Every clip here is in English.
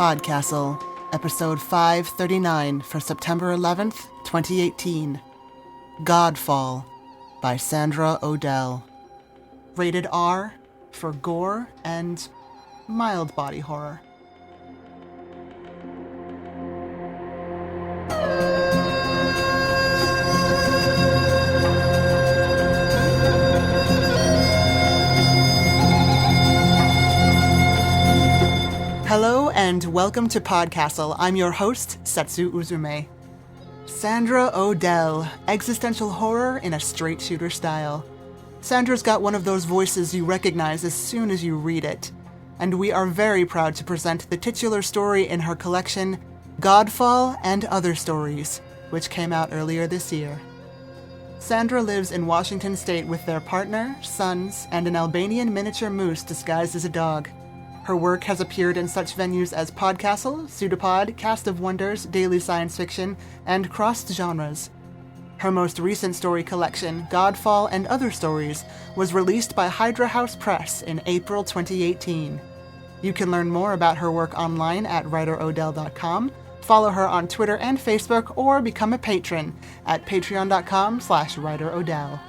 PodCastle, episode 539 for September 11th, 2018. Godfall by Sandra Odell. Rated R for gore and mild body horror. Hello and welcome to PodCastle. I'm your host, Setsu Uzume. Sandra Odell, existential horror in a straight shooter style. Sandra's got one of those voices you recognize as soon as you read it, and we are very proud to present the titular story in her collection, Godfall and Other Stories, which came out earlier this year. Sandra lives in Washington State with their partner, sons, and an Albanian miniature moose disguised as a dog. Her work has appeared in such venues as PodCastle, Pseudopod, Cast of Wonders, Daily Science Fiction, and crossed genres. Her most recent story collection, Godfall and Other Stories, was released by Hydra House Press in April 2018. You can learn more about her work online at writerodell.com, follow her on Twitter and Facebook, or become a patron at patreon.com/writerodell.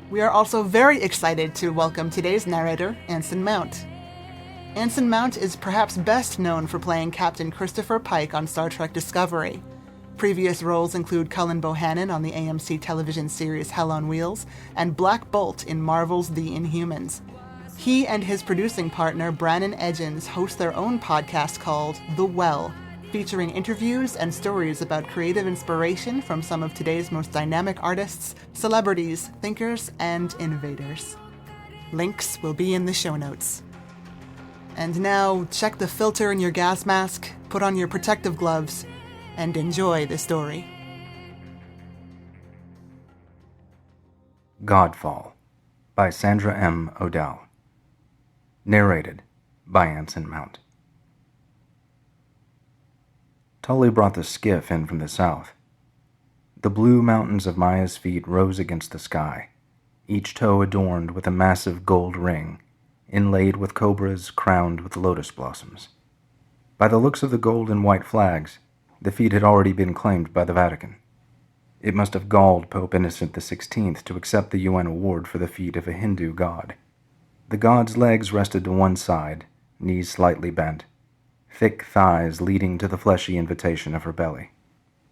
We are also very excited to welcome today's narrator, Anson Mount. Anson Mount is perhaps best known for playing Captain Christopher Pike on Star Trek Discovery. Previous roles include Cullen Bohannon on the AMC television series Hell on Wheels, and Black Bolt in Marvel's The Inhumans. He and his producing partner, Brannon Edgins, host their own podcast called The Well, featuring interviews and stories about creative inspiration from some of today's most dynamic artists, celebrities, thinkers, and innovators. Links will be in the show notes. And now, check the filter in your gas mask, put on your protective gloves, and enjoy the story. Godfall by Sandra M. Odell. Narrated by Anson Mount. Tully brought the skiff in from the south. The blue mountains of Maya's feet rose against the sky, each toe adorned with a massive gold ring, inlaid with cobras, crowned with lotus blossoms. By the looks of the gold and white flags, the feat had already been claimed by the Vatican. It must have galled Pope Innocent XVI to accept the UN award for the feat of a Hindu god. The god's legs rested to one side, knees slightly bent, thick thighs leading to the fleshy invitation of her belly.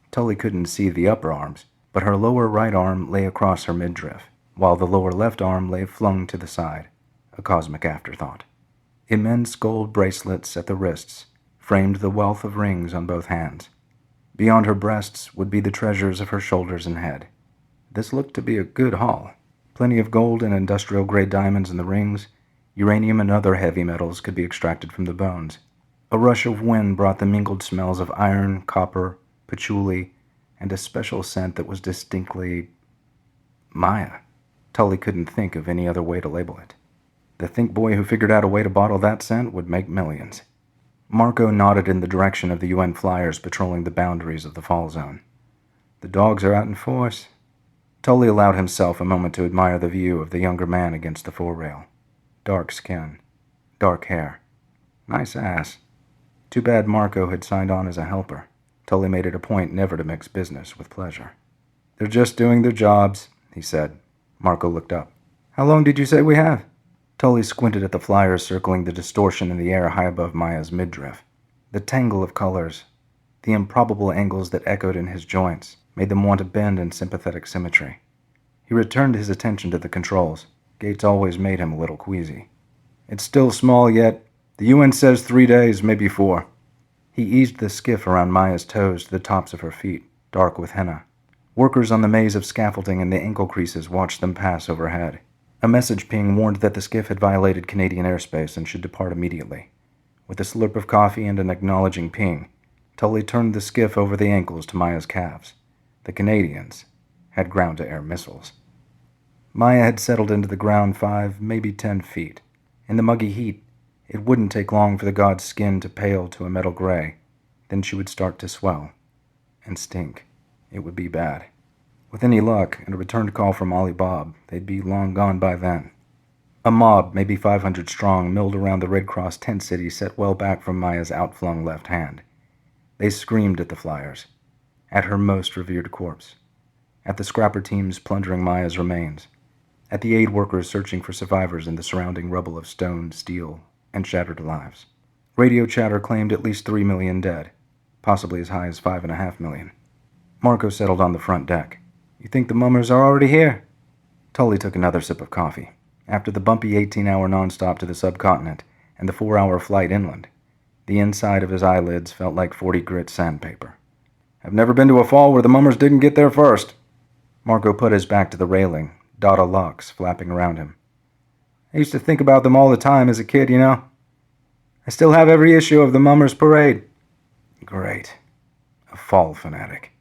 Tully couldn't see the upper arms, but her lower right arm lay across her midriff, while the lower left arm lay flung to the side, a cosmic afterthought. Immense gold bracelets at the wrists framed the wealth of rings on both hands. Beyond her breasts would be the treasures of her shoulders and head. This looked to be a good haul. Plenty of gold and industrial-grade diamonds in the rings. Uranium and other heavy metals could be extracted from the bones. A rush of wind brought the mingled smells of iron, copper, patchouli, and a special scent that was distinctly Maya. Tully couldn't think of any other way to label it. The think boy who figured out a way to bottle that scent would make millions. Marco nodded in the direction of the UN flyers patrolling the boundaries of the fall zone. The dogs are out in force. Tully allowed himself a moment to admire the view of the younger man against the forerail. Dark skin, dark hair. Nice ass. Too bad Marco had signed on as a helper. Tully made it a point never to mix business with pleasure. They're just doing their jobs, he said. Marco looked up. How long did you say we have? Tully squinted at the flyers circling the distortion in the air high above Maya's midriff. The tangle of colors, the improbable angles that echoed in his joints, made them want to bend in sympathetic symmetry. He returned his attention to the controls. Gates always made him a little queasy. It's still small yet. The UN says 3 days, maybe 4. He eased the skiff around Maya's toes to the tops of her feet, dark with henna. Workers on the maze of scaffolding in the ankle creases watched them pass overhead. A message ping warned that the skiff had violated Canadian airspace and should depart immediately. With a slurp of coffee and an acknowledging ping, Tully turned the skiff over the ankles to Maya's calves. The Canadians had ground-to-air missiles. Maya had settled into the ground 5, maybe 10 feet. In the muggy heat, it wouldn't take long for the god's skin to pale to a metal gray. Then she would start to swell and stink. It would be bad. With any luck and a returned call from Ollie Bob, they'd be long gone by then. A mob, maybe 500 strong, milled around the Red Cross tent city set well back from Maya's outflung left hand. They screamed at the flyers, at her most revered corpse, at the scrapper teams plundering Maya's remains, at the aid workers searching for survivors in the surrounding rubble of stone, steel, and shattered lives. Radio chatter claimed at least 3 million dead, possibly as high as 5.5 million. Marco settled on the front deck. "You think the mummers are already here?" Tully took another sip of coffee. After the bumpy 18-hour nonstop to the subcontinent and the 4-hour flight inland, the inside of his eyelids felt like 40 grit sandpaper. "I've never been to a fall where the mummers didn't get there first." Marco put his back to the railing, dot of locks flapping around him. "I used to think about them all the time as a kid, you know. I still have every issue of the Mummers Parade." Great. A fall fanatic.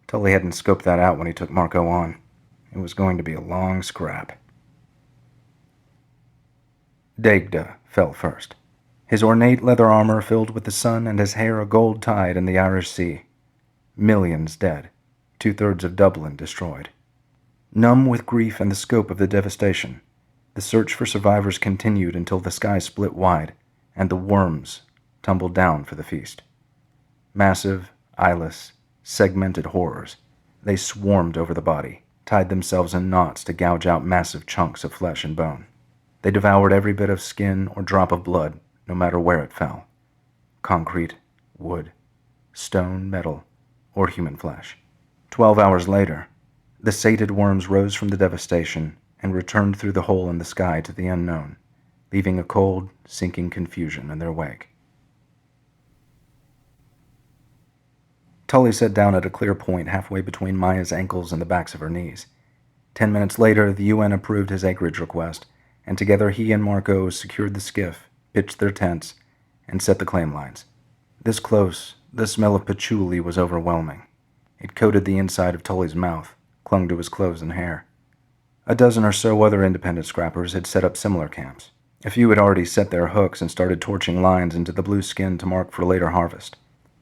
Tully hadn't scoped that out when he took Marco on. It was going to be a long scrap. Dagda fell first. His ornate leather armor filled with the sun and his hair a gold tide in the Irish Sea. Millions dead. 2/3 of Dublin destroyed. Numb with grief and the scope of the devastation, the search for survivors continued until the sky split wide and the worms tumbled down for the feast. Massive, eyeless, segmented horrors. They swarmed over the body, tied themselves in knots to gouge out massive chunks of flesh and bone. They devoured every bit of skin or drop of blood, no matter where it fell. Concrete, wood, stone, metal, or human flesh. 12 hours later, the sated worms rose from the devastation and returned through the hole in the sky to the unknown, leaving a cold, sinking confusion in their wake. Tully sat down at a clear point halfway between Maya's ankles and the backs of her knees. 10 minutes later, the UN approved his acreage request, and together he and Marco secured the skiff, pitched their tents, and set the claim lines. This close, the smell of patchouli was overwhelming. It coated the inside of Tully's mouth, clung to his clothes and hair. A dozen or so other independent scrappers had set up similar camps. A few had already set their hooks and started torching lines into the blue skin to mark for later harvest.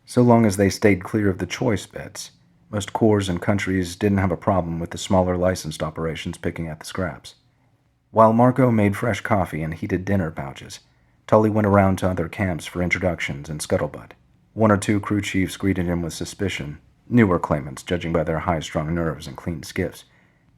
So long as they stayed clear of the choice beds, most corps and countries didn't have a problem with the smaller licensed operations picking at the scraps. While Marco made fresh coffee and heated dinner pouches, Tully went around to other camps for introductions and scuttlebutt. 1 or 2 crew chiefs greeted him with suspicion, newer claimants judging by their high-strung nerves and clean skiffs,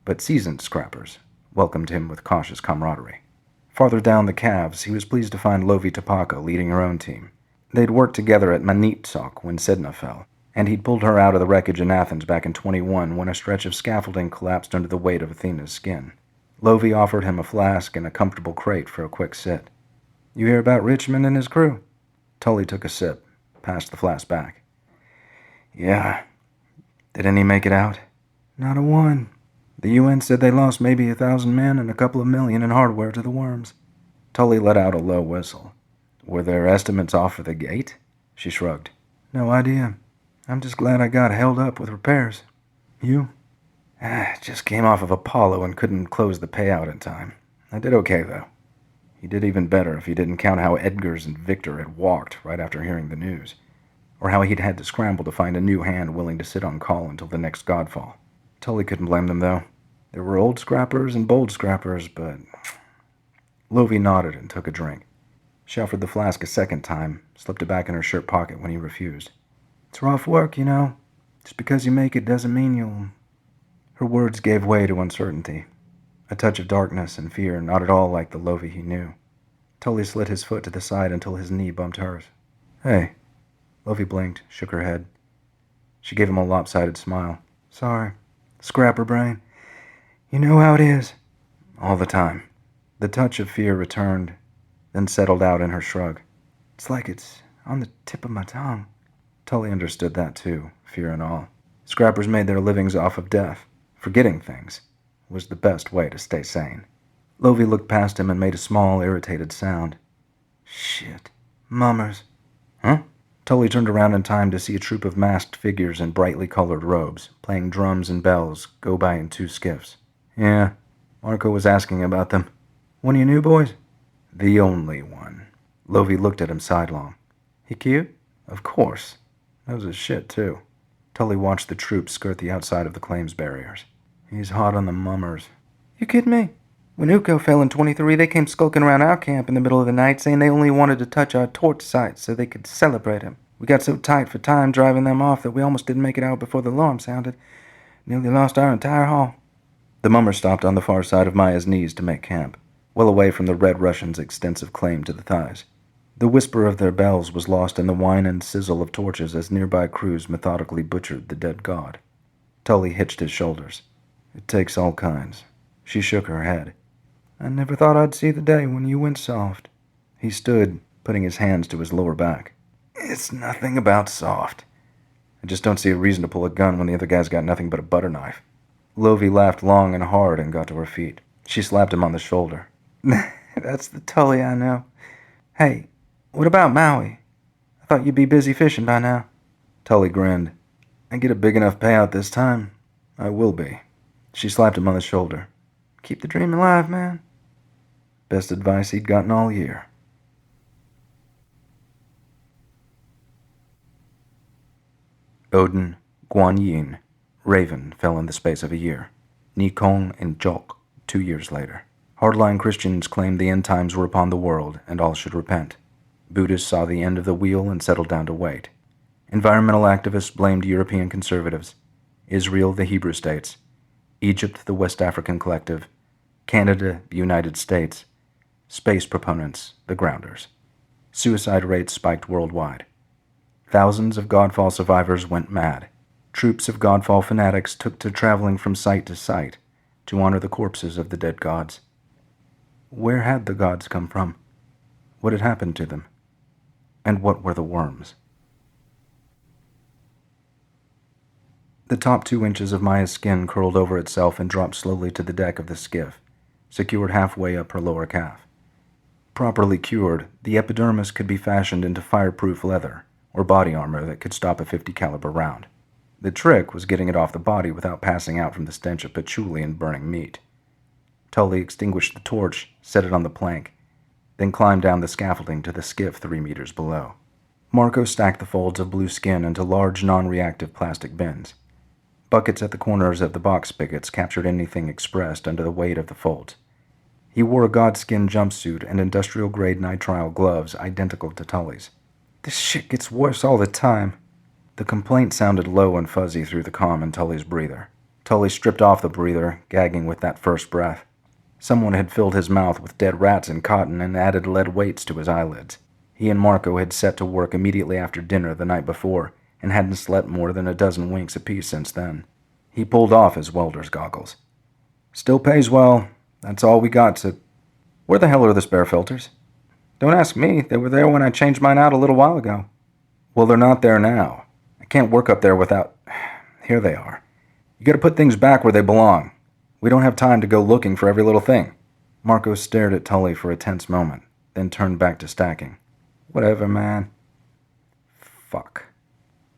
but seasoned scrappers welcomed him with cautious camaraderie. Farther down the calves, he was pleased to find Lovi Topaka leading her own team. They'd worked together at Manitsok when Sedna fell, and he'd pulled her out of the wreckage in Athens back in 21 when a stretch of scaffolding collapsed under the weight of Athena's skin. Lovi offered him a flask and a comfortable crate for a quick sit. "You hear about Richmond and his crew?" Tully took a sip, passed the flask back. "Yeah. Did any make it out?" "Not a one. The UN said they lost maybe 1,000 men and a couple of million in hardware to the worms." Tully let out a low whistle. "Were their estimates off for the gate?" She shrugged. "No idea. I'm just glad I got held up with repairs. You?" Just came off of Apollo and couldn't close the payout in time. I did okay, though. He did even better if you didn't count how Edgars and Victor had walked right after hearing the news, or how he'd had to scramble to find a new hand willing to sit on call until the next Godfall. Tully couldn't blame them, though. There were old scrappers and bold scrappers, but... Lovi nodded and took a drink. She offered the flask a second time, slipped it back in her shirt pocket when he refused. "It's rough work, you know. Just because you make it doesn't mean you'll..." Her words gave way to uncertainty. A touch of darkness and fear, not at all like the Lovi he knew. Tully slid his foot to the side until his knee bumped hers. "Hey." Lovi blinked, shook her head. She gave him a lopsided smile. "Sorry. Scrapper brain. You know how it is." "All the time." The touch of fear returned, then settled out in her shrug. "It's like it's on the tip of my tongue." Tully understood that too, fear and all. Scrappers made their livings off of death. Forgetting things was the best way to stay sane. Lovi looked past him and made a small, irritated sound. "Shit. Mummers." "Huh?" Tully turned around in time to see a troop of masked figures in brightly colored robes, playing drums and bells, go by in 2 skiffs. "Yeah." Marco was asking about them. "One of your new boys?" "The only one." Lovi looked at him sidelong. "He cute?" "Of course. Knows his shit, too." Tully watched the troops skirt the outside of the claims barriers. "He's hot on the mummers." "You kidding me?" When Uko fell in 23, they came skulking around our camp in the middle of the night, saying they only wanted to touch our torch site so they could celebrate him. We got so tight for time driving them off that we almost didn't make it out before the alarm sounded. Nearly lost our entire haul. The mummer stopped on the far side of Maya's knees to make camp, well away from the Red Russians' extensive claim to the thighs. The whisper of their bells was lost in the whine and sizzle of torches as nearby crews methodically butchered the dead god. Tully hitched his shoulders. It takes all kinds. She shook her head. I never thought I'd see the day when you went soft. He stood, putting his hands to his lower back. It's nothing about soft. I just don't see a reason to pull a gun when the other guy's got nothing but a butter knife. Lovey laughed long and hard and got to her feet. She slapped him on the shoulder. That's the Tully I know. Hey, what about Maui? I thought you'd be busy fishing by now. Tully grinned. I get a big enough payout this time. I will be. She slapped him on the shoulder. Keep the dream alive, man. Best advice he'd gotten all year. Odin, Guan Yin, Raven fell in the space of a year. Nikong and Jok 2 years later. Hardline Christians claimed the end times were upon the world and all should repent. Buddhists saw the end of the wheel and settled down to wait. Environmental activists blamed European conservatives, Israel the Hebrew states, Egypt the West African collective, Canada the United States, space proponents the grounders. Suicide rates spiked worldwide. Thousands of Godfall survivors went mad. Troops of Godfall fanatics took to traveling from site to site to honor the corpses of the dead gods. Where had the gods come from? What had happened to them? And what were the worms? The top 2 inches of Maya's skin curled over itself and dropped slowly to the deck of the skiff, secured halfway up her lower calf. Properly cured, the epidermis could be fashioned into fireproof leather or body armor that could stop a .50 caliber round. The trick was getting it off the body without passing out from the stench of patchouli and burning meat. Tully extinguished the torch, set it on the plank, then climbed down the scaffolding to the skiff 3 meters below. Marco stacked the folds of blue skin into large non-reactive plastic bins. Buckets at the corners of the box spigots captured anything expressed under the weight of the folds. He wore a godskin jumpsuit and industrial-grade nitrile gloves identical to Tully's. This shit gets worse all the time. The complaint sounded low and fuzzy through the comm in Tully's breather. Tully stripped off the breather, gagging with that first breath. Someone had filled his mouth with dead rats and cotton and added lead weights to his eyelids. He and Marco had set to work immediately after dinner the night before and hadn't slept more than a dozen winks apiece since then. He pulled off his welder's goggles. Still pays well. That's all we got to... Where the hell are the spare filters? Don't ask me. They were there when I changed mine out a little while ago. Well, they're not there now. I can't work up there without... Here they are. You gotta put things back where they belong. We don't have time to go looking for every little thing. Marco stared at Tully for a tense moment, then turned back to stacking. Whatever, man. Fuck.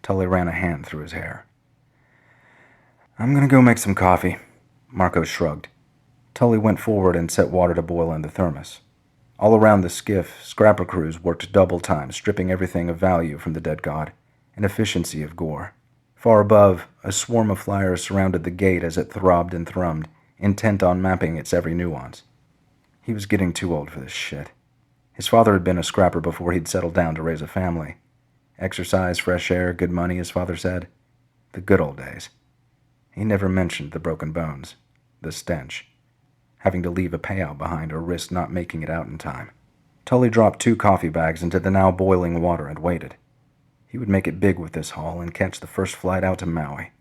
Tully ran a hand through his hair. I'm gonna go make some coffee. Marco shrugged. Tully went forward and set water to boil in the thermos. All around the skiff, scrapper crews worked double time, stripping everything of value from the dead god, an efficiency of gore. Far above, a swarm of flyers surrounded the gate as it throbbed and thrummed, intent on mapping its every nuance. He was getting too old for this shit. His father had been a scrapper before he'd settled down to raise a family. Exercise, fresh air, good money, his father said. The good old days. He never mentioned the broken bones, the stench, having to leave a payout behind or risk not making it out in time. Tully dropped 2 coffee bags into the now boiling water and waited. He would make it big with this haul and catch the first flight out to Maui.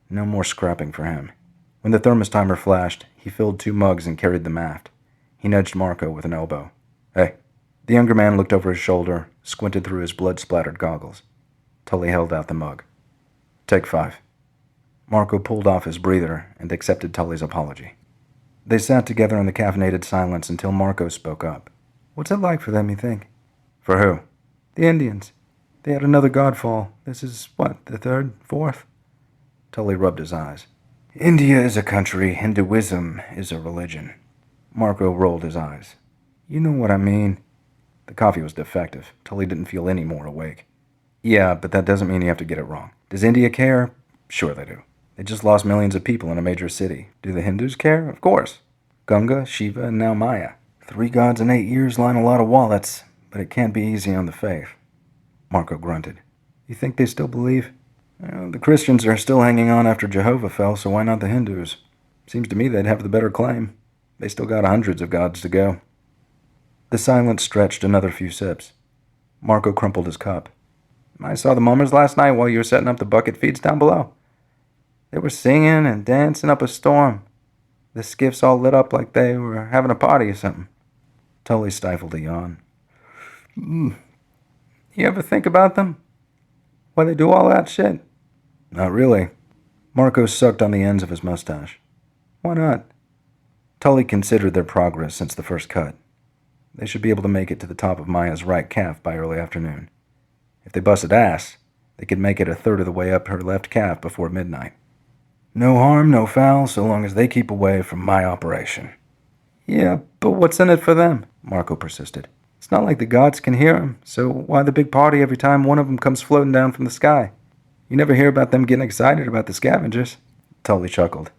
No more scrapping for him. When the thermos timer flashed, he filled 2 mugs and carried them aft. He nudged Marco with an elbow. Hey. The younger man looked over his shoulder, squinted through his blood-splattered goggles. Tully held out the mug. Take 5. Marco pulled off his breather and accepted Tully's apology. They sat together in the caffeinated silence until Marco spoke up. What's it like for them, you think? For who? The Indians. They had another Godfall. This is, what, the 3rd, 4th? Tully rubbed his eyes. India is a country. Hinduism is a religion. Marco rolled his eyes. You know what I mean. The coffee was defective. Tully didn't feel any more awake. Yeah, but that doesn't mean you have to get it wrong. Does India care? Sure they do. They just lost millions of people in a major city. Do the Hindus care? Of course. Gunga, Shiva, and now Maya. 3 gods in 8 years line a lot of wallets, but it can't be easy on the faith. Marco grunted. You think they still believe? The Christians are still hanging on after Jehovah fell, so why not the Hindus? Seems to me they'd have the better claim. They still got hundreds of gods to go. The silence stretched another few sips. Marco crumpled his cup. I saw the mummers last night while you were setting up the bucket feeds down below. They were singing and dancing up a storm. The skiffs all lit up like they were having a party or something. Tully stifled a yawn. You ever think about them? Why they do all that shit? Not really. Marco sucked on the ends of his mustache. Why not? Tully considered their progress since the first cut. They should be able to make it to the top of Maya's right calf by early afternoon. If they busted ass, they could make it a third of the way up her left calf before midnight. No harm, no foul, so long as they keep away from my operation. Yeah, but what's in it for them? Marco persisted. It's not like the gods can hear them, so why the big party every time one of them comes floating down from the sky? You never hear about them getting excited about the scavengers. Tully chuckled.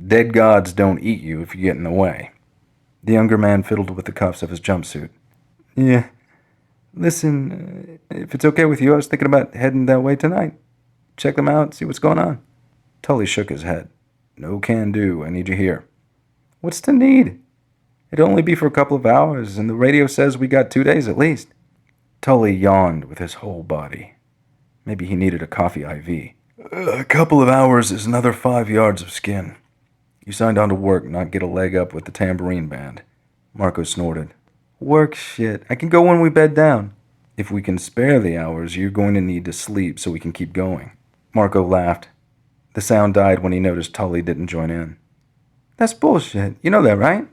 Dead gods don't eat you if you get in the way. The younger man fiddled with the cuffs of his jumpsuit. Yeah. Listen, if it's okay with you, I was thinking about heading that way tonight. Check them out, see what's going on. Tully shook his head. No can do, I need you here. What's the need? It'd only be for a couple of hours, and the radio says we got 2 days at least. Tully yawned with his whole body. Maybe he needed a coffee IV. A couple of hours is another 5 yards of skin. You signed on to work, not get a leg up with the tambourine band. Marco snorted. Work shit. I can go when we bed down. If we can spare the hours, you're going to need to sleep so we can keep going. Marco laughed. The sound died when he noticed Tully didn't join in. That's bullshit. You know that, right?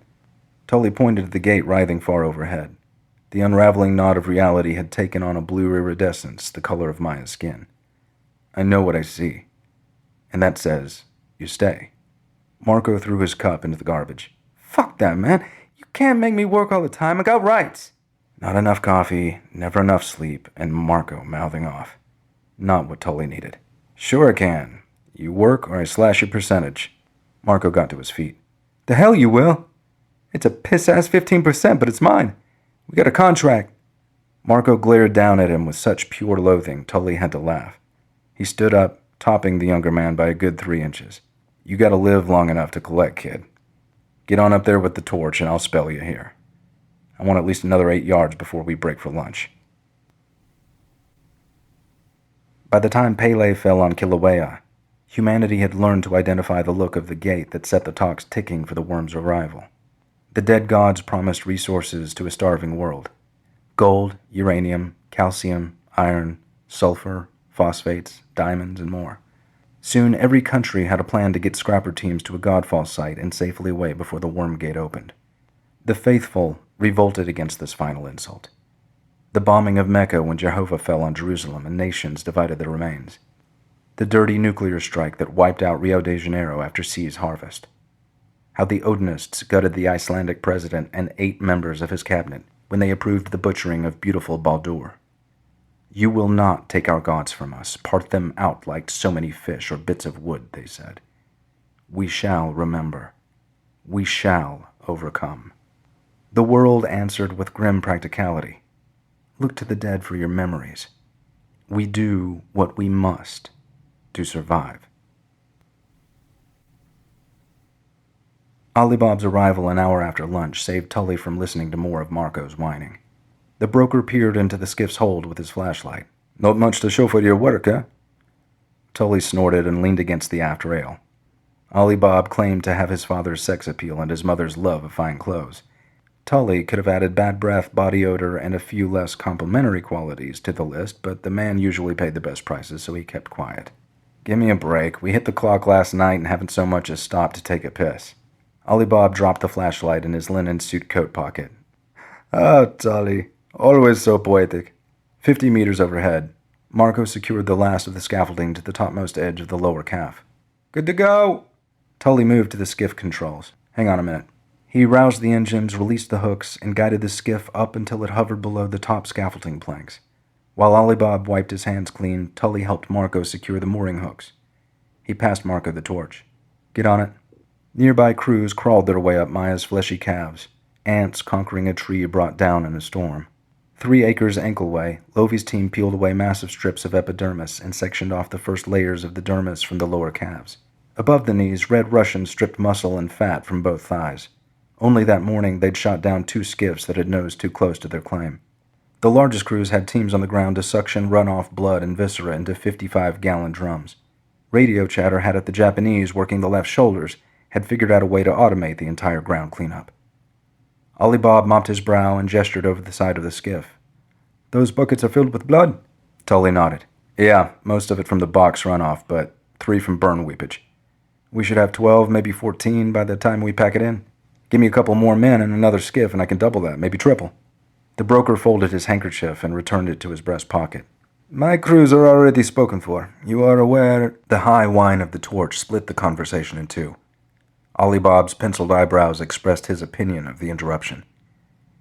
Tully pointed at the gate writhing far overhead. The unraveling knot of reality had taken on a blue iridescence, the color of Maya's skin. I know what I see. And that says, you stay. Marco threw his cup into the garbage. Fuck that, man. You can't make me work all the time. I got rights. Not enough coffee, never enough sleep, and Marco mouthing off. Not what Tully needed. Sure I can. You work or I slash your percentage. Marco got to his feet. The hell you will. It's a piss-ass 15%, but it's mine. We got a contract. Marco glared down at him with such pure loathing, Tully had to laugh. He stood up, topping the younger man by a good 3 inches. You gotta live long enough to collect, kid. Get on up there with the torch and I'll spell you here. I want at least another 8 yards before we break for lunch. By the time Pele fell on Kilauea, humanity had learned to identify the look of the gate that set the talks ticking for the worm's arrival. The dead gods promised resources to a starving world. Gold, uranium, calcium, iron, sulfur, phosphates, diamonds, and more. Soon every country had a plan to get scrapper teams to a Godfall site and safely away before the worm gate opened. The faithful revolted against this final insult. The bombing of Mecca when Jehovah fell on Jerusalem and nations divided the remains. The dirty nuclear strike that wiped out Rio de Janeiro after C's harvest. How the Odinists gutted the Icelandic president and 8 members of his cabinet when they approved the butchering of beautiful Baldur. You will not take our gods from us, part them out like so many fish or bits of wood, they said. We shall remember. We shall overcome. The world answered with grim practicality. Look to the dead for your memories. We do what we must to survive. Ali Bob's arrival an hour after lunch saved Tully from listening to more of Marco's whining. The broker peered into the skiff's hold with his flashlight. Not much to show for your work, eh? Tully snorted and leaned against the aft rail. Ali Bob claimed to have his father's sex appeal and his mother's love of fine clothes. Tully could have added bad breath, body odor, and a few less complimentary qualities to the list, but the man usually paid the best prices, so he kept quiet. Give me a break. We hit the clock last night and haven't so much as stopped to take a piss. Ali Bob dropped the flashlight in his linen suit coat pocket. Ah, Tully. Always so poetic. 50 meters overhead, Marco secured the last of the scaffolding to the topmost edge of the lower calf. Good to go! Tully moved to the skiff controls. Hang on a minute. He roused the engines, released the hooks, and guided the skiff up until it hovered below the top scaffolding planks. While Ali Bob wiped his hands clean, Tully helped Marco secure the mooring hooks. He passed Marco the torch. Get on it. Nearby crews crawled their way up Maya's fleshy calves, ants conquering a tree brought down in a storm. 3 acres ankle-way, Lovi's team peeled away massive strips of epidermis and sectioned off the first layers of the dermis from the lower calves. Above the knees, Red Russians stripped muscle and fat from both thighs. Only that morning, they'd shot down 2 skiffs that had nosed too close to their claim. The largest crews had teams on the ground to suction runoff blood and viscera into 55-gallon drums. Radio chatter had it the Japanese, working the left shoulders, had figured out a way to automate the entire ground cleanup. Ali Bob mopped his brow and gestured over the side of the skiff. "Those buckets are filled with blood?" Tully nodded. "Yeah, most of it from the box runoff, but 3 from burn weepage. We should have 12, maybe 14 by the time we pack it in. Give me a couple more men and another skiff and I can double that, maybe triple." The broker folded his handkerchief and returned it to his breast pocket. "My crews are already spoken for. You are aware—" The high whine of the torch split the conversation in two. Ali Bob's penciled eyebrows expressed his opinion of the interruption.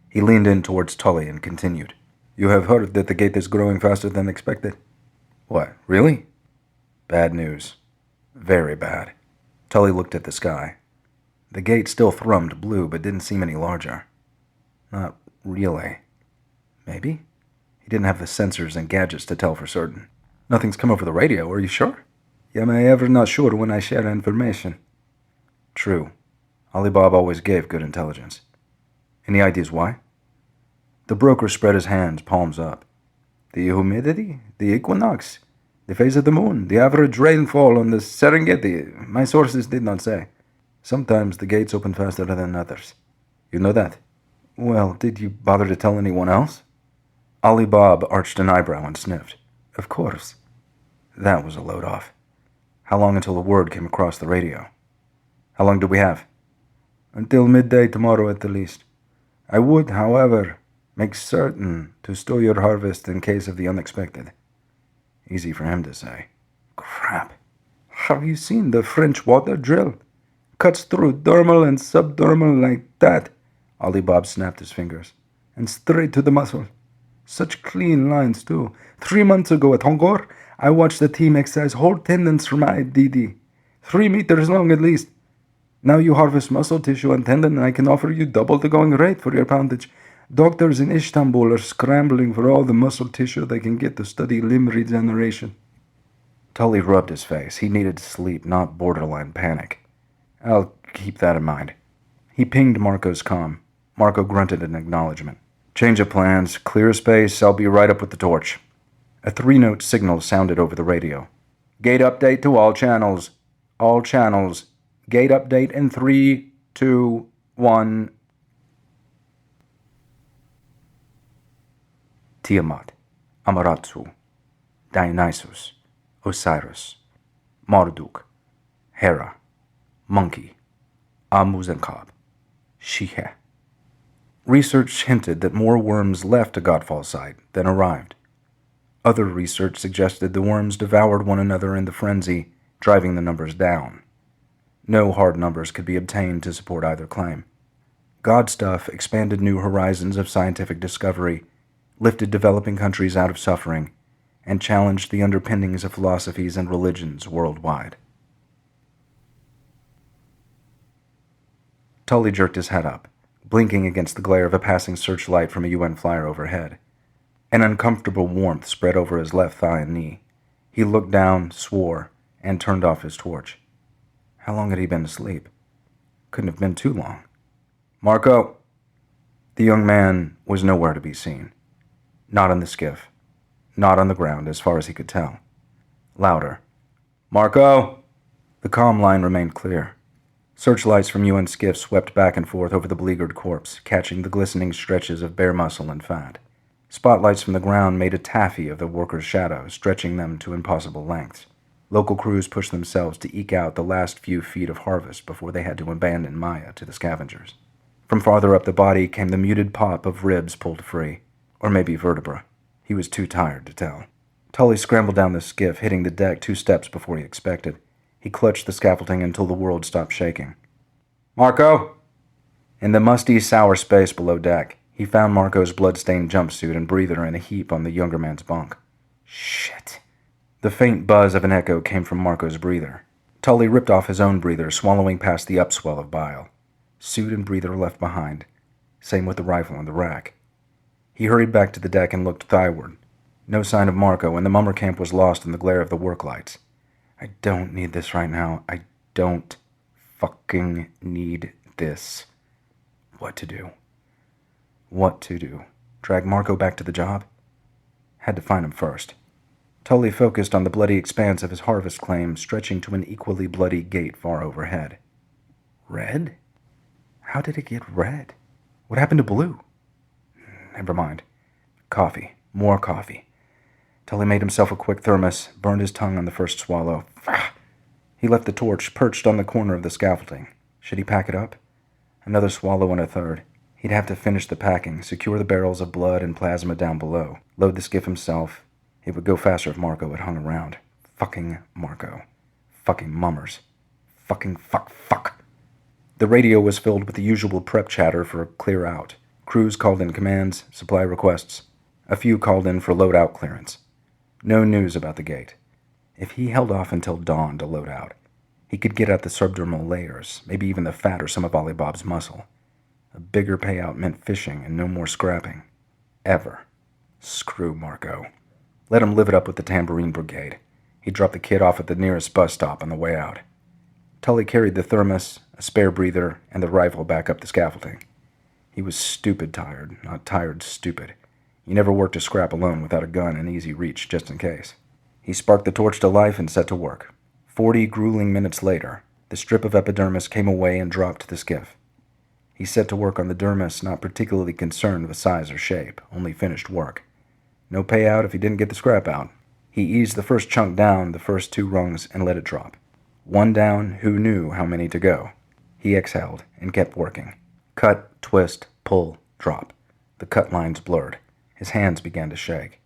He leaned in towards Tully and continued. "You have heard that the gate is growing faster than expected." "What, really?" "Bad news. Very bad." Tully looked at the sky. The gate still thrummed blue, but didn't seem any larger. Not really. Maybe? He didn't have the sensors and gadgets to tell for certain. "Nothing's come over the radio, are you sure?" "Am I ever not sure when I share information?" True. Ali Bob always gave good intelligence. Any ideas why? The broker spread his hands, palms up. "The humidity, the equinox, the phase of the moon, the average rainfall on the Serengeti. My sources did not say. Sometimes the gates open faster than others. You know that?" "Well, did you bother to tell anyone else?" Ali Bob arched an eyebrow and sniffed. "Of course." That was a load off. How long until the word came across the radio? How long do we have? "Until midday tomorrow at the least. I would, however, make certain to store your harvest in case of the unexpected." Easy for him to say. Crap. Have you seen the French water drill? Cuts through dermal and subdermal like that. Ali Bob snapped his fingers. And straight to the muscle. Such clean lines, too. 3 months ago at Hongor, I watched the team excise whole tendons from my DD. 3 meters long at least. Now you harvest muscle tissue and tendon, and I can offer you double the going rate for your poundage. Doctors in Istanbul are scrambling for all the muscle tissue they can get to study limb regeneration. Tully rubbed his face. He needed sleep, not borderline panic. "I'll keep that in mind." He pinged Marco's comm. Marco grunted in acknowledgement. "Change of plans. Clear space. I'll be right up with the torch." A 3-note signal sounded over the radio. "Gate update to all channels. All channels. Gate update in 3, 2, 1. Tiamat, Amaterasu, Dionysus, Osiris, Marduk, Hera, Monkey, Amuzenkab, Shihe." Research hinted that more worms left a Godfall site than arrived. Other research suggested the worms devoured one another in the frenzy, driving the numbers down. No hard numbers could be obtained to support either claim. God stuff expanded new horizons of scientific discovery, lifted developing countries out of suffering, and challenged the underpinnings of philosophies and religions worldwide. Tully jerked his head up, blinking against the glare of a passing searchlight from a UN flyer overhead. An uncomfortable warmth spread over his left thigh and knee. He looked down, swore, and turned off his torch. How long had he been asleep? Couldn't have been too long. "Marco!" The young man was nowhere to be seen. Not in the skiff. Not on the ground, as far as he could tell. Louder. "Marco!" The comm line remained clear. Searchlights from UN skiffs swept back and forth over the beleaguered corpse, catching the glistening stretches of bare muscle and fat. Spotlights from the ground made a taffy of the workers' shadows, stretching them to impossible lengths. Local crews pushed themselves to eke out the last few feet of harvest before they had to abandon Maya to the scavengers. From farther up the body came the muted pop of ribs pulled free. Or maybe vertebra. He was too tired to tell. Tully scrambled down the skiff, hitting the deck 2 steps before he expected. He clutched the scaffolding until the world stopped shaking. "Marco!" In the musty, sour space below deck, he found Marco's blood-stained jumpsuit and breather in a heap on the younger man's bunk. Shit. The faint buzz of an echo came from Marco's breather. Tully ripped off his own breather, swallowing past the upswell of bile. Suit and breather left behind. Same with the rifle on the rack. He hurried back to the deck and looked thyward. No sign of Marco, and the mummer camp was lost in the glare of the work lights. I don't need this right now. I don't fucking need this. What to do? What to do? Drag Marco back to the job? Had to find him first. Tully focused on the bloody expanse of his harvest claim, stretching to an equally bloody gate far overhead. Red? How did it get red? What happened to blue? Never mind. Coffee. More coffee. Tully made himself a quick thermos, burned his tongue on the first swallow. He left the torch perched on the corner of the scaffolding. Should he pack it up? Another swallow and a third. He'd have to finish the packing, secure the barrels of blood and plasma down below, load the skiff himself. It would go faster if Marco had hung around. Fucking Marco. Fucking mummers. Fucking fuck. The radio was filled with the usual prep chatter for a clear out. Crews called in commands, supply requests. A few called in for loadout clearance. No news about the gate. If he held off until dawn to load out, he could get at the subdermal layers, maybe even the fat or some of Ollie Bob's muscle. A bigger payout meant fishing and no more scrapping. Ever. Screw Marco. Let him live it up with the tambourine brigade. He dropped the kid off at the nearest bus stop on the way out. Tully carried the thermos, a spare breather, and the rifle back up the scaffolding. He was stupid tired, not tired stupid. He never worked a scrap alone without a gun in easy reach, just in case. He sparked the torch to life and set to work. 40 grueling minutes later, the strip of epidermis came away and dropped to the skiff. He set to work on the dermis, not particularly concerned with size or shape, only finished work. No payout if he didn't get the scrap out. He eased the first chunk down, the first 2 rungs, and let it drop. One down, who knew how many to go? He exhaled and kept working. Cut, twist, pull, drop. The cut lines blurred. His hands began to shake.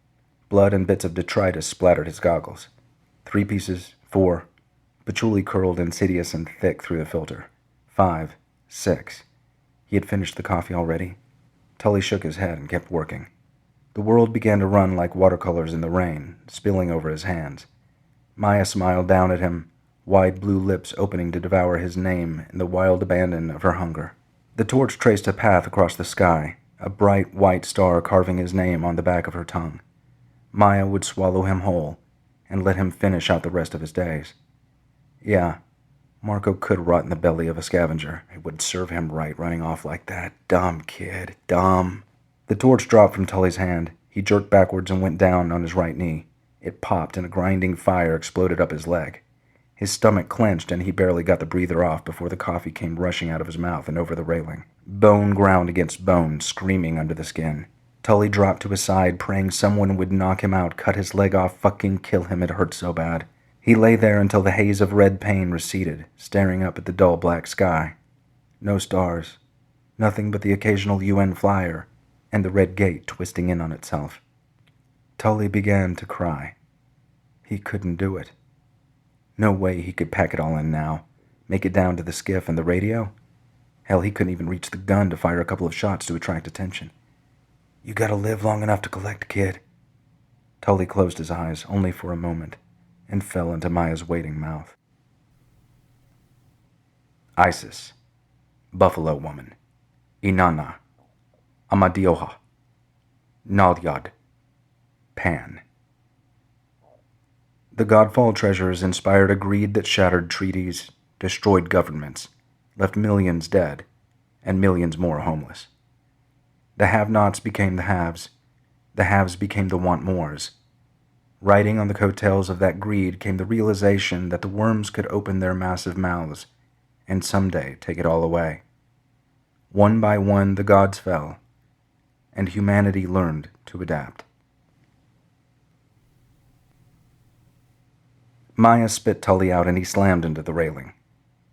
Blood and bits of detritus splattered his goggles. 3 pieces, 4. Patchouli curled insidious and thick through the filter. 5, 6. He had finished the coffee already? Tully shook his head and kept working. The world began to run like watercolors in the rain, spilling over his hands. Maya smiled down at him, wide blue lips opening to devour his name in the wild abandon of her hunger. The torch traced a path across the sky, a bright white star carving his name on the back of her tongue. Maya would swallow him whole and let him finish out the rest of his days. Yeah, Marco could rot in the belly of a scavenger. It would serve him right running off like that. Dumb kid, dumb. The torch dropped from Tully's hand. He jerked backwards and went down on his right knee. It popped and a grinding fire exploded up his leg. His stomach clenched and he barely got the breather off before the coffee came rushing out of his mouth and over the railing. Bone ground against bone, screaming under the skin. Tully dropped to his side, praying someone would knock him out, cut his leg off, fucking kill him. It hurt so bad. He lay there until the haze of red pain receded, staring up at the dull black sky. No stars. Nothing but the occasional UN flyer and the red gate twisting in on itself. Tully began to cry. He couldn't do it. No way he could pack it all in now. Make it down to the skiff and the radio? Hell, he couldn't even reach the gun to fire a couple of shots to attract attention. You gotta live long enough to collect, kid. Tully closed his eyes, only for a moment, and fell into Maya's waiting mouth. Isis. Buffalo Woman. Inanna. Amadioha. Nalyad. Pan. The Godfall treasures inspired a greed that shattered treaties, destroyed governments, left millions dead, and millions more homeless. The have-nots became the haves became the want-mores. Riding on the coattails of that greed came the realization that the worms could open their massive mouths and someday take it all away. One by one the gods fell, and humanity learned to adapt. Maya spit Tully out and he slammed into the railing.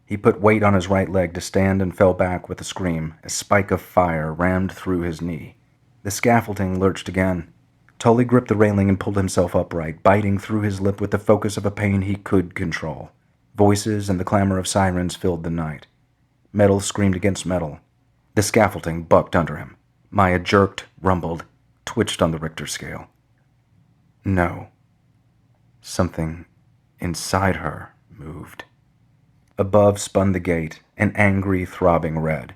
He put weight on his right leg to stand and fell back with a scream. A spike of fire rammed through his knee. The scaffolding lurched again. Tully gripped the railing and pulled himself upright, biting through his lip with the focus of a pain he could control. Voices and the clamor of sirens filled the night. Metal screamed against metal. The scaffolding bucked under him. Maya jerked, rumbled, twitched on the Richter scale. No. Something inside her moved. Above spun the gate, an angry, throbbing red.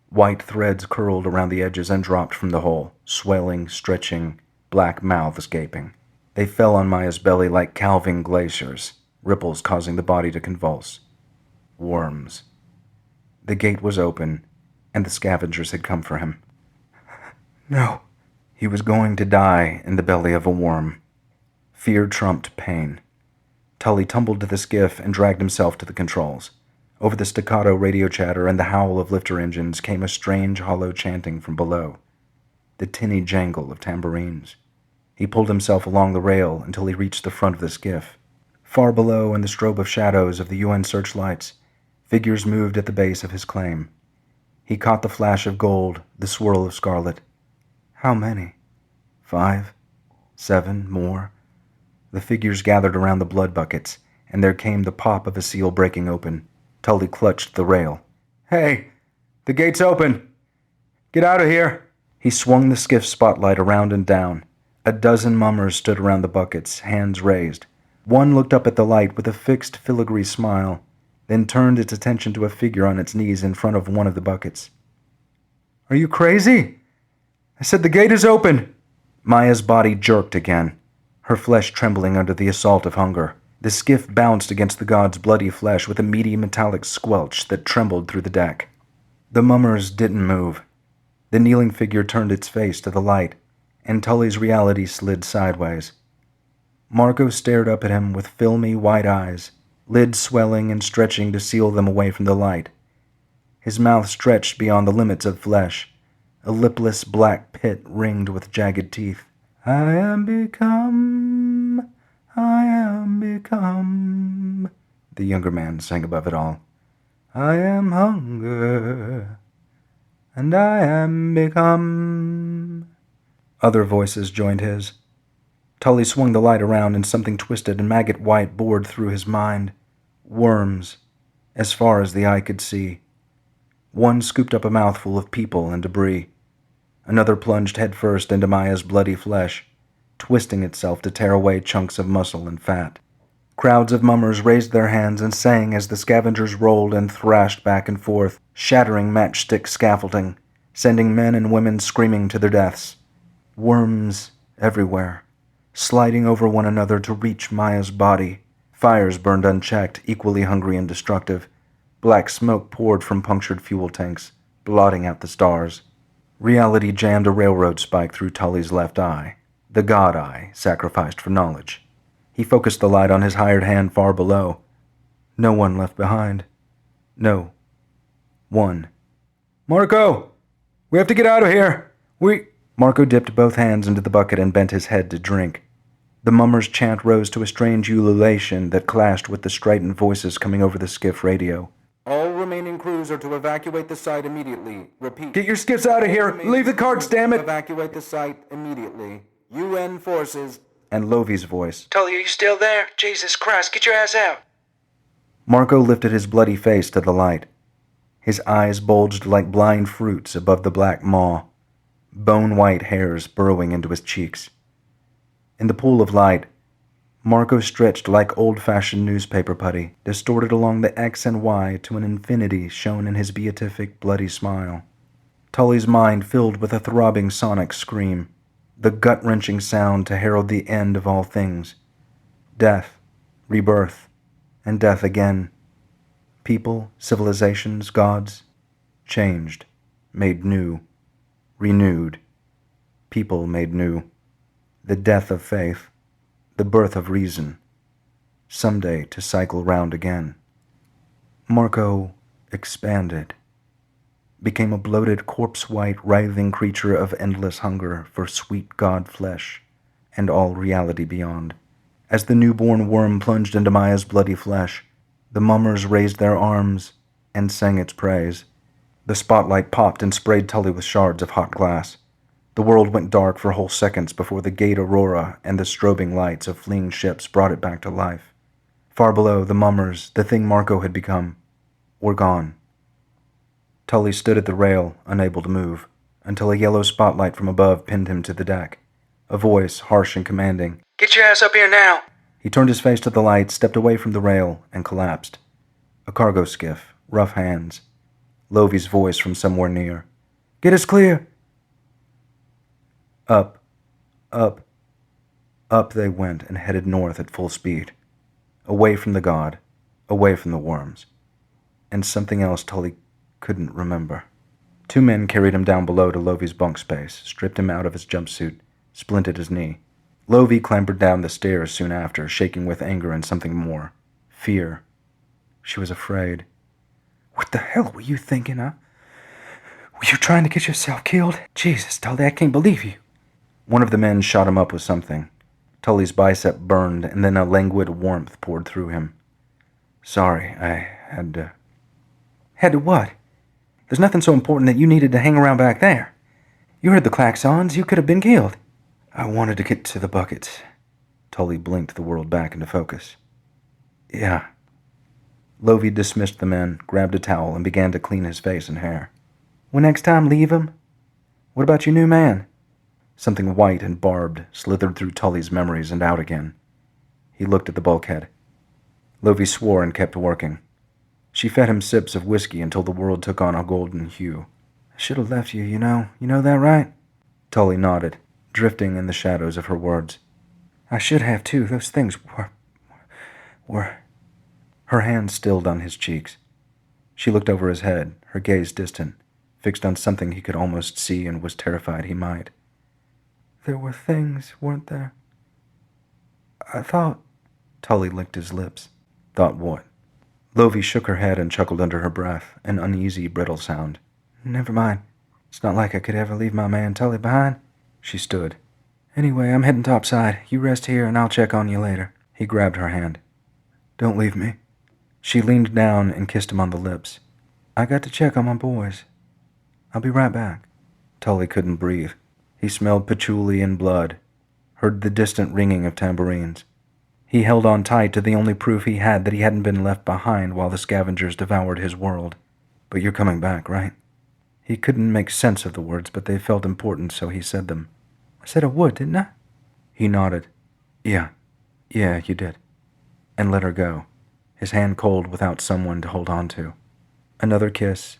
White threads curled around the edges and dropped from the hole, swelling, stretching, black mouths gaping. They fell on Maya's belly like calving glaciers, ripples causing the body to convulse. Worms. The gate was open, and the scavengers had come for him. No. He was going to die in the belly of a worm. Fear trumped pain. Tully tumbled to the skiff and dragged himself to the controls. Over the staccato radio chatter and the howl of lifter engines came a strange, hollow chanting from below. The tinny jangle of tambourines. He pulled himself along the rail until he reached the front of the skiff. Far below, in the strobe of shadows of the UN searchlights, figures moved at the base of his claim. He caught the flash of gold, the swirl of scarlet. How many? 5? 7? More? The figures gathered around the blood buckets, and there came the pop of a seal breaking open. Tully clutched the rail. Hey! The gate's open! Get out of here! He swung the skiff spotlight around and down. A dozen mummers stood around the buckets, hands raised. One looked up at the light with a fixed, filigree smile, then turned its attention to a figure on its knees in front of one of the buckets. Are you crazy? I said the gate is open! Maya's body jerked again, her flesh trembling under the assault of hunger. The skiff bounced against the god's bloody flesh with a meaty metallic squelch that trembled through the deck. The mummers didn't move. The kneeling figure turned its face to the light, and Tully's reality slid sideways. Marco stared up at him with filmy white eyes, lids swelling and stretching to seal them away from the light. His mouth stretched beyond the limits of flesh, a lipless black pit ringed with jagged teeth. I am become, the younger man sang above it all. I am hunger, and I am become. Other voices joined his. Tully swung the light around and something twisted and maggot-white bored through his mind. Worms, as far as the eye could see. One scooped up a mouthful of people and debris. Another plunged headfirst into Maya's bloody flesh, twisting itself to tear away chunks of muscle and fat. Crowds of mummers raised their hands and sang as the scavengers rolled and thrashed back and forth, shattering matchstick scaffolding, sending men and women screaming to their deaths. Worms everywhere, sliding over one another to reach Maya's body. Fires burned unchecked, equally hungry and destructive. Black smoke poured from punctured fuel tanks, blotting out the stars. Reality jammed a railroad spike through Tully's left eye, the god eye sacrificed for knowledge. He focused the light on his hired hand far below. No one left behind. No. One. Marco! We have to get out of here! Marco dipped both hands into the bucket and bent his head to drink. The mummers' chant rose to a strange ululation that clashed with the strident voices coming over the skiff radio. All remaining crews are to evacuate the site immediately. Repeat. Get your skiffs out of here! Leave the carts, damn it! Evacuate the site immediately. UN forces. And Lovey's voice. Tully, are you still there? Jesus Christ, get your ass out! Marco lifted his bloody face to the light. His eyes bulged like blind fruits above the black maw, bone-white hairs burrowing into his cheeks. In the pool of light, Marco stretched like old-fashioned newspaper putty, distorted along the X and Y to an infinity shown in his beatific, bloody smile. Tully's mind filled with a throbbing sonic scream, the gut-wrenching sound to herald the end of all things. Death, rebirth, and death again. People, civilizations, gods, changed, made new, renewed. People made new. The death of faith, the birth of reason, someday to cycle round again. Marco expanded, became a bloated, corpse-white, writhing creature of endless hunger for sweet god flesh and all reality beyond. As the newborn worm plunged into Maya's bloody flesh, the mummers raised their arms and sang its praise. The spotlight popped and sprayed Tully with shards of hot glass. The world went dark for whole seconds before the gate aurora and the strobing lights of fleeing ships brought it back to life. Far below, the mummers, the thing Marco had become, were gone. Tully stood at the rail, unable to move, until a yellow spotlight from above pinned him to the deck. A voice, harsh and commanding. Get your ass up here now! He turned his face to the light, stepped away from the rail, and collapsed. A cargo skiff, rough hands. Lovey's voice from somewhere near. "Get us clear!" Up, up, up they went and headed north at full speed. Away from the god, away from the worms. And something else Tully couldn't remember. 2 men carried him down below to Lovey's bunk space, stripped him out of his jumpsuit, splinted his knee. Lovey clambered down the stairs soon after, shaking with anger and something more. Fear. She was afraid. "What the hell were you thinking, huh? Were you trying to get yourself killed? Jesus, Tully, I can't believe you." One of the men shot him up with something. Tully's bicep burned, and then a languid warmth poured through him. "Sorry, I had to..." "Had to what? There's nothing so important that you needed to hang around back there. You heard the klaxons. You could have been killed." "I wanted to get to the buckets." Tully blinked the world back into focus. "Yeah." Lovey dismissed the men, grabbed a towel, and began to clean his face and hair. "Well, next time, leave him. What about your new man?" Something white and barbed slithered through Tully's memories and out again. He looked at the bulkhead. Lovey swore and kept working. She fed him sips of whiskey until the world took on a golden hue. "I should have left you, you know. You know that, right?" Tully nodded, drifting in the shadows of her words. "I should have, too. Those things were... Her hand stilled on his cheeks. She looked over his head, her gaze distant, fixed on something he could almost see and was terrified he might. "There were things, weren't there? I thought..." Tully licked his lips. "Thought what?" Lovey shook her head and chuckled under her breath, an uneasy, brittle sound. "Never mind. It's not like I could ever leave my man Tully behind." She stood. "Anyway, I'm heading topside. You rest here and I'll check on you later." He grabbed her hand. "Don't leave me." She leaned down and kissed him on the lips. "I got to check on my boys. I'll be right back." Tully couldn't breathe. He smelled patchouli and blood, heard the distant ringing of tambourines. He held on tight to the only proof he had that he hadn't been left behind while the scavengers devoured his world. "But you're coming back, right?" He couldn't make sense of the words, but they felt important, so he said them. "I said I would, didn't I?" He nodded. Yeah, you did." And let her go, his hand cold without someone to hold on to. Another kiss,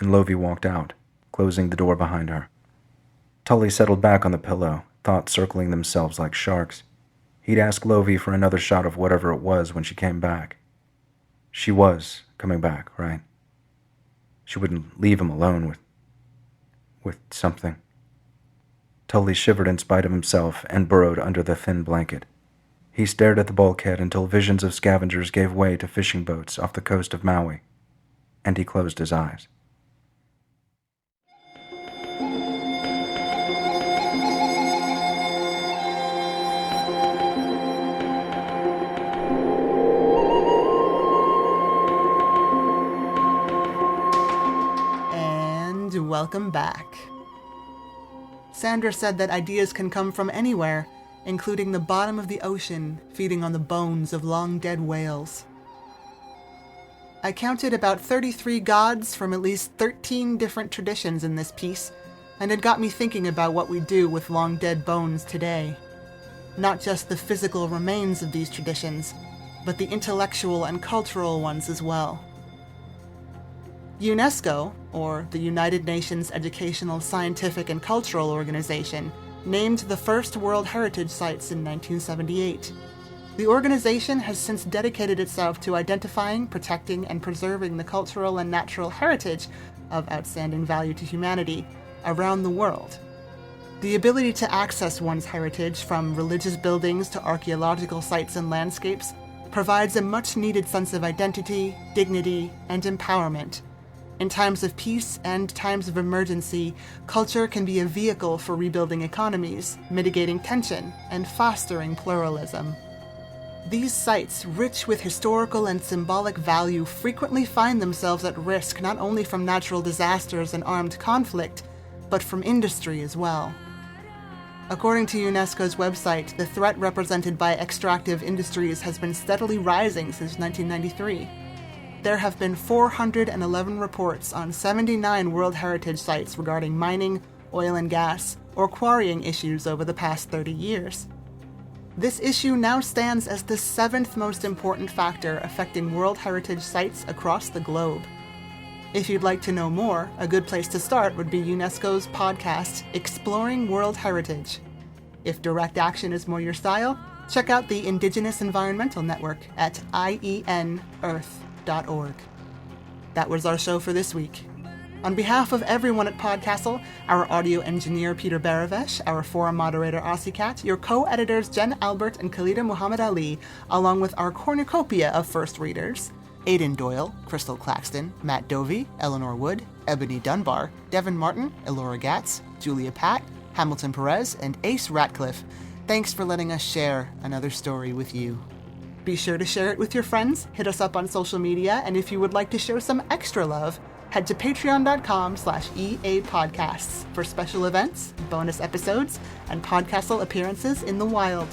and Lovey walked out, closing the door behind her. Tully settled back on the pillow, thoughts circling themselves like sharks. He'd ask Lovey for another shot of whatever it was when she came back. She was coming back, right? She wouldn't leave him alone with something. Tully shivered in spite of himself and burrowed under the thin blanket. He stared at the bulkhead until visions of scavengers gave way to fishing boats off the coast of Maui, and he closed his eyes. And welcome back. Sandra said that ideas can come from anywhere, including the bottom of the ocean, feeding on the bones of long-dead whales. I counted about 33 gods from at least 13 different traditions in this piece, and it got me thinking about what we do with long-dead bones today. Not just the physical remains of these traditions, but the intellectual and cultural ones as well. UNESCO, or the United Nations Educational, Scientific, and Cultural Organization, named the first World Heritage Sites in 1978. The organization has since dedicated itself to identifying, protecting, and preserving the cultural and natural heritage of outstanding value to humanity around the world. The ability to access one's heritage, from religious buildings to archaeological sites and landscapes, provides a much-needed sense of identity, dignity, and empowerment. In times of peace and times of emergency, culture can be a vehicle for rebuilding economies, mitigating tension, and fostering pluralism. These sites, rich with historical and symbolic value, frequently find themselves at risk not only from natural disasters and armed conflict, but from industry as well. According to UNESCO's website, the threat represented by extractive industries has been steadily rising since 1993. There have been 411 reports on 79 World Heritage Sites regarding mining, oil and gas, or quarrying issues over the past 30 years. This issue now stands as the 7th most important factor affecting World Heritage sites across the globe. If you'd like to know more, a good place to start would be UNESCO podcast, Exploring World Heritage. If direct action is more your style, check out the Indigenous Environmental Network at ienearth.org. That was our show for this week. On behalf of everyone at PodCastle, our audio engineer Peter Baravesh, our forum moderator Cat, your co-editors Jen Albert and Khalida Muhammad Ali, along with our cornucopia of first readers, Aidan Doyle, Crystal Claxton, Matt Dovey, Eleanor Wood, Ebony Dunbar, Devin Martin, Elora Gatz, Julia Patt, Hamilton Perez, and Ace Ratcliffe, thanks for letting us share another story with you. Be sure to share it with your friends, hit us up on social media, and if you would like to show some extra love, head to patreon.com/EAPodcasts for special events, bonus episodes, and PodCastle appearances in the wild.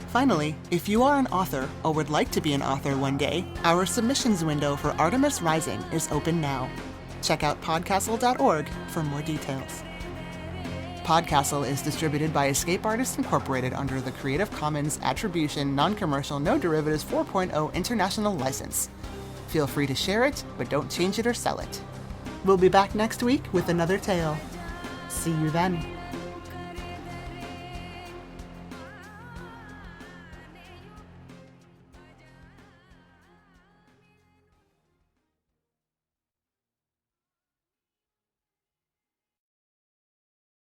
Finally, if you are an author or would like to be an author one day, our submissions window for Artemis Rising is open now. Check out podcastle.org for more details. PodCastle is distributed by Escape Artists Incorporated under the Creative Commons Attribution Non-Commercial No Derivatives 4.0 International License. Feel free to share it, but don't change it or sell it. We'll be back next week with another tale. See you then.